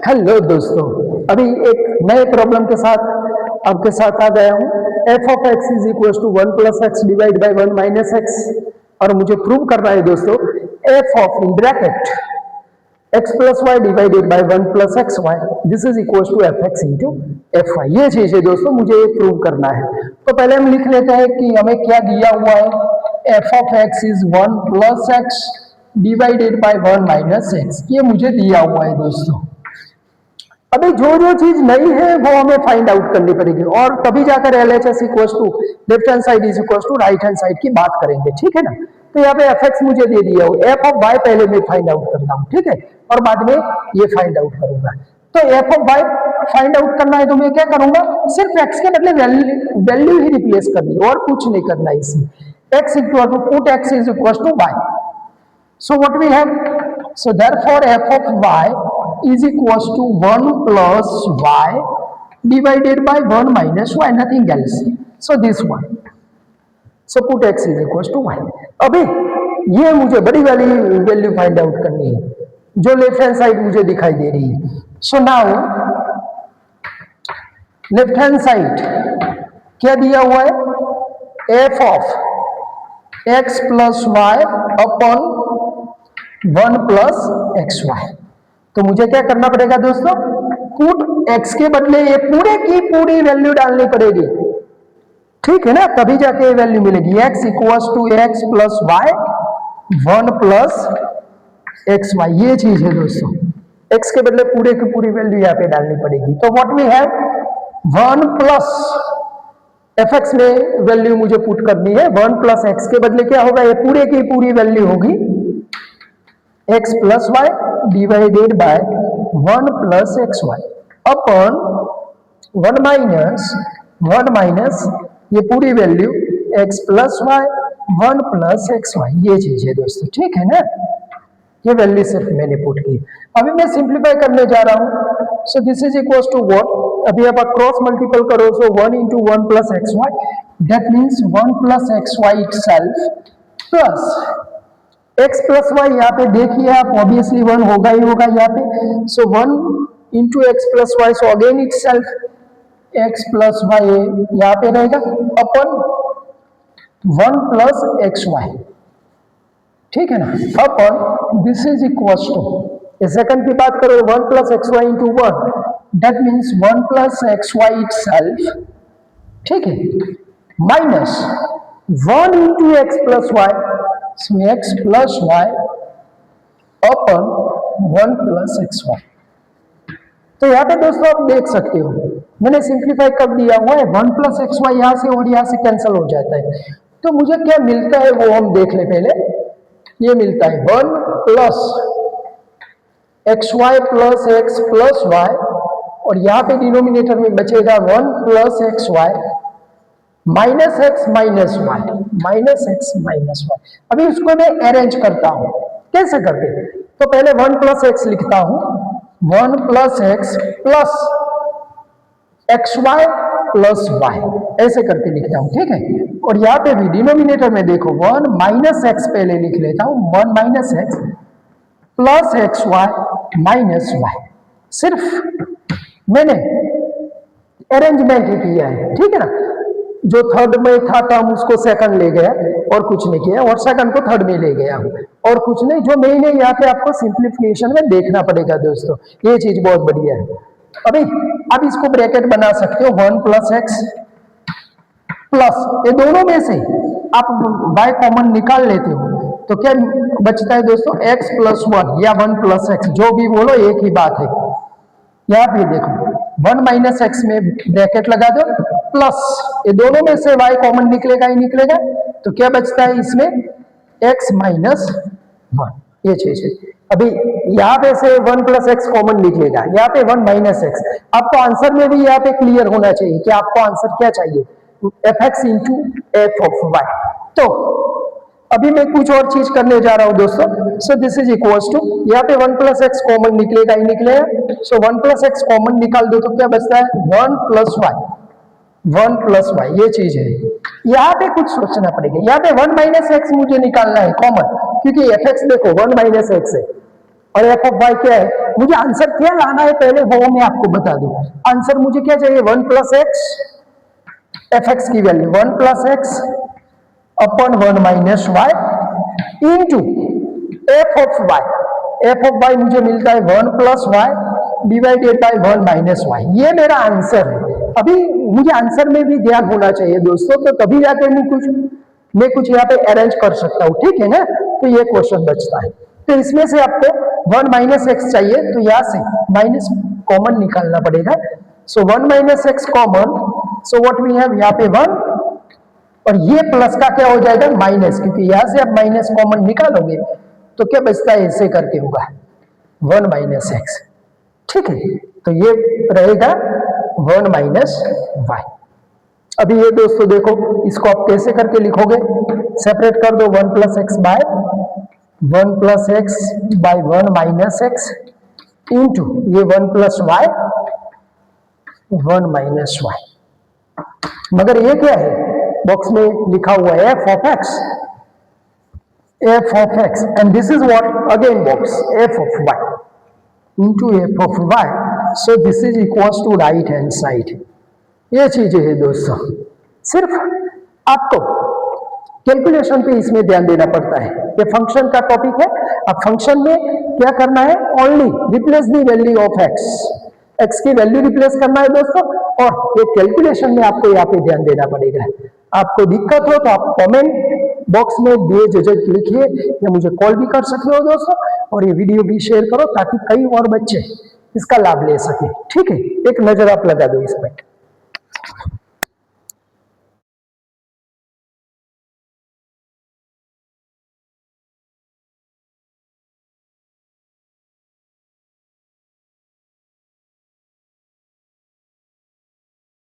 Hello दोस्तों, अभी एक नए प्रॉब्लम के साथ आपके साथ आ गया हूँ। F of x is equal to 1 plus x divide by 1 minus x, और मुझे प्रूव करना है दोस्तों f of in bracket x plus y divided by 1 plus x y this is equal to f x into f y. ये चीज है दोस्तों, मुझे ये प्रूव करना है। तो पहले हम लिख लेते हैं कि हमें क्या दिया हुआ है। F of x is 1 plus x divided by 1 minus x, ये मुझे दिया हुआ है दोस्तों। अभी जो जो चीज नहीं है वो हमें फाइंड आउट करनी पड़ेगी, और तभी जाकर LHS equals to left hand side is equals to right hand side की बात करेंगे, ठीक है ना। तो यहाँ पे एफ एक्स मुझे दे दिया हो, एफ ऑफ वाई पहले मैं फाइंड आउट करता हूँ, ठीक है, और बाद में ये फाइंड आउट करूंगा। तो f of y find out करना है तो मैं क्या करूंगा, सिर्फ एक्स के बदले वैल्यू ही रिप्लेस करनी, और कुछ नहीं करना है इसमें। X equal to put x is equal to y, so what we have, so therefore f of y is equals to 1 plus y divided by 1 minus y, nothing else, so this one, so put x is equals to y। अभी ये मुझे बड़ी वाली value find out करनी है जो left hand side मुझे दिखाई दे रही है। So now left hand side क्या दिया हुआ है, f of x plus y upon 1 plus x y. तो मुझे क्या करना पड़ेगा दोस्तों, पुट एक्स के बदले ये पूरे की पूरी वैल्यू डालनी पड़ेगी, ठीक है ना, तभी जाके ये वैल्यू मिलेगी। X equals to x plus y 1 plus x y, ये चीज है दोस्तों। एक्स के बदले पूरे की पूरी वैल्यू यहाँ पे डालनी पड़ेगी। तो what we have 1 plus f x में वैल्यू मुझे पुट करनी है, 1 प्लस एक्स के बदले क्या होगा, ये पूरे की पूरी वैल्यू होगी x plus y divided by 1 plus x y upon 1 minus ये पूरी value x plus y 1 plus x y, ये चीज है दोस्तों, ठीक है ना। ये वैल्यू सिर्फ मैंने पुट की। अभी मैं सिंप्लीफाई करने जा रहा हूं। So this is equals to what, अभी आप क्रॉस मल्टीपल करो, so 1 into 1 plus x y, that means 1 plus x y itself plus x plus y, यहाँ पे देखिए आप ऑब्वियसली 1 होगा ही होगा यहाँ पे। So 1 into x plus y, so again itself x plus y यहाँ पे रहेगा अपन 1 प्लस एक्स वाई, ठीक है ना, अपन this is equals to second की बात करो 1 plus x y into 1, that means 1 plus x y itself, ठीक है, minus 1 into x plus y, so x plus y upon 1 plus x y. तो यहाँ पे दोस्तों आप देख सकते हो मैंने सिंप्लीफाई कर दिया हुआ है, 1 प्लस एक्स वाई यहाँ से और यहाँ से कैंसिल हो जाता है। तो मुझे क्या मिलता है वो हम देख ले पहले। ये मिलता है 1 plus x y plus x plus y, और यहाँ पे डिनोमिनेटर में बचेगा 1 plus x y minus x minus y, minus x minus y. अभी उसको मैं अरेंज करता हूं, कैसे करते हैं, तो पहले 1 प्लस एक्स लिखता हूं, 1 plus x plus x y plus y, ऐसे करके लिखता हूं, ठीक है। और यहाँ पे भी डिनोमिनेटर में देखो 1 माइनस एक्स पहले लिख लेता हूं, 1 minus x plus x y minus y. सिर्फ मैंने अरेंजमेंट ही किया है, ठीक है ना। जो थर्ड में था टर्म उसको सेकंड ले गया और कुछ नहीं किया, और सेकंड को थर्ड में ले गया हूं, और कुछ नहीं। जो मेन है यहाँ पे आपको सिंप्लीफिकेशन में देखना पड़ेगा दोस्तों, ये चीज बहुत बढ़िया है। अभी आप इसको ब्रैकेट बना सकते हो 1 प्लस एक्स प्लस, ये दोनों में से आप बाय कॉमन निकाल लेते हो तो क्या बचता है दोस्तों, x प्लस 1 या 1 प्लस एक्स, जो भी बोलो एक ही बात है। यहाँ पे देखो 1 माइनस एक्स में ब्रैकेट लगा दो प्लस, ये दोनों में से y कॉमन निकलेगा ही निकलेगा, तो क्या बचता है इसमें x माइनस 1, ये चीज है। अभी यहाँ पे से 1 प्लस एक्स कॉमन निकलेगा, यहाँ पे 1 माइनस एक्स। आपको आंसर में भी यहाँ पे क्लियर होना चाहिए कि आपको आंसर क्या चाहिए, f x into f of y. तो अभी मैं कुछ और चीज करने जा रहा हूं दोस्तों। So this is equals to, यहाँ पे 1 प्लस एक्स कॉमन निकलेगा ही निकलेगा, सो 1 प्लस एक्स कॉमन निकाल दो तो क्या बचता है 1 प्लस वाई, 1 प्लस वाई, ये चीज है। यहाँ पे कुछ सोचना पड़ेगा, यहाँ पे 1 माइनस एक्स मुझे निकालना है कॉमन, क्योंकि एफ एक्स देखो 1 माइनस एक्स है और एफ ऑफ वाई क्या है। मुझे आंसर क्या लाना है पहले वो मैं आपको बता दूं। आंसर मुझे क्या चाहिए, 1 प्लस एक्स, एफ एक्स की value 1 plus x upon 1 minus y into f of y. F of y मुझे मिलता है 1 plus y divided by 1 minus y. ये मेरा आंसर है। अभी मुझे आंसर में भी ध्यान होना चाहिए दोस्तों, तो तभी जाके मैं कुछ यहाँ पे अरेंज कर सकता हूँ, ठीक है ना। तो ये क्वेश्चन बचता है। तो इसमें से आपको 1 माइनस एक्स चाहिए, तो यहाँ से माइनस कॉमन निकालना पड़ेगा। So 1 minus x common, so what we have यहाँ पे 1 और ये प्लस का क्या हो जाएगा माइनस, क्योंकि यहां से आप माइनस कॉमन निकालोगे तो क्या बचता है, ऐसे करके होगा 1 माइनस एक्स, ठीक है। तो ये रहेगा 1 माइनस वाई। अभी ये दोस्तों देखो, इसको आप कैसे करके लिखोगे, सेपरेट कर दो 1 plus x by 1 plus x by 1 minus x into ये 1 प्लस वाई 1 माइनस वाई। मगर ये क्या है, बॉक्स में लिखा हुआ है f of x and this is what again box f of y into f of y. So this is equals to right hand side. ये चीजें है दोस्तों, सिर्फ आपको कैलकुलेशन पे इसमें ध्यान देना पड़ता है। ये फंक्शन का टॉपिक है। अब फंक्शन में क्या करना है, only replace the value of x, x की वैल्यू रिप्लेस करना है दोस्तों। और ये कैलकुलेशन में आपको यहाँ पे ध्यान देना पड़ेगा। आपको दिक्कत हो तो आप कमेंट बॉक्स में बेझिझक लिखिए या मुझे कॉल भी कर सकते हो दोस्तों। और ये वीडियो भी शेयर करो ताकि कई और बच्चे इसका लाभ ले सके, ठीक है। एक नजर आप लगा दो इस पर।